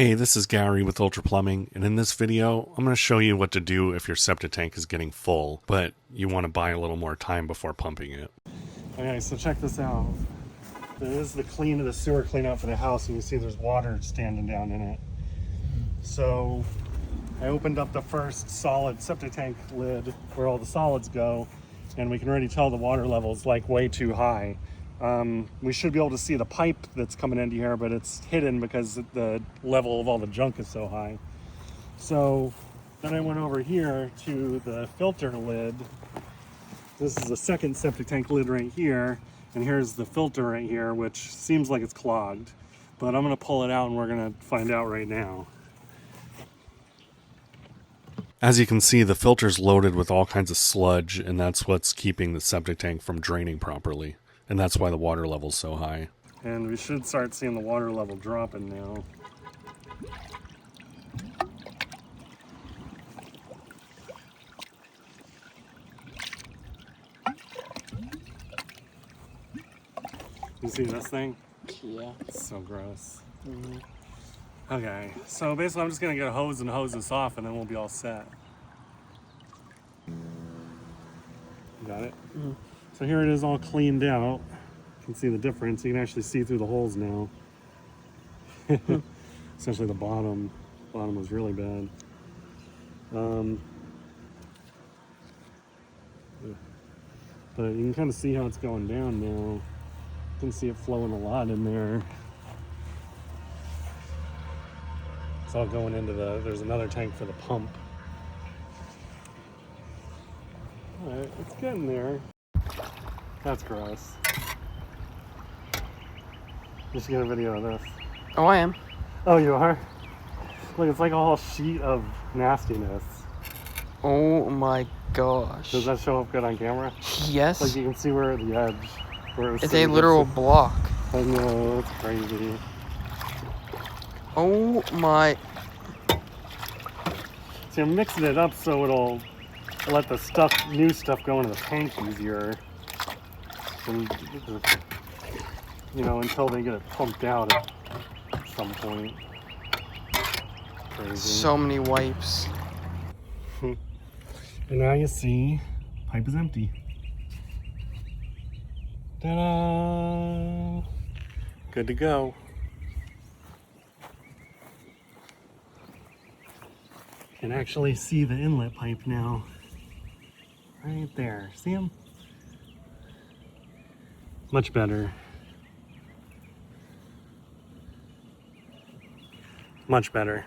Hey, this is Gary with Ultra Plumbing, and in this video, I'm going to show you what to do if your septic tank is getting full, but you want to buy a little more time before pumping it. Okay, so check this out. This is the sewer clean out for the house, and you see there's water standing down in it. So I opened up the first solid septic tank lid where all the solids go, and we can already tell the water level is like way too high. We should be able to see the pipe that's coming into here, but it's hidden because the level of all the junk is so high. So then I went over here to the filter lid. This is the second septic tank lid right here, and here's the filter right here, which seems like it's clogged, but I'm gonna pull it out and we're gonna find out right now. As you can see, the filter's loaded with all kinds of sludge, and that's what's keeping the septic tank from draining properly. And that's why the water level's so high. And we should start seeing the water level dropping now. You see this thing? Yeah. It's so gross. Okay, so basically I'm just gonna get a hose and hose this off, and then we'll be all set. You got it? So here it is all cleaned out. You can see the difference. You can actually see through the holes now. Essentially the bottom was really bad. But you can kind of see how it's going down now. You can see it flowing a lot in there. It's all going into there's another tank for the pump. All right, it's getting there. That's gross. You should get a video of this. Oh, I am. Oh, you are? Look, it's like a whole sheet of nastiness. Oh my gosh. Does that show up good on camera? Yes. Like you can see where the edge. Where It's a literal block. I know, it's crazy. Oh my. See, I'm mixing it up so it'll let the new stuff go into the tank easier. And, you know, until they get it pumped out at some point. Crazy. So many wipes. And now you see, pipe is empty. Ta-da! Good to go. You can actually see the inlet pipe now. Right there. See him? Much better. Much better.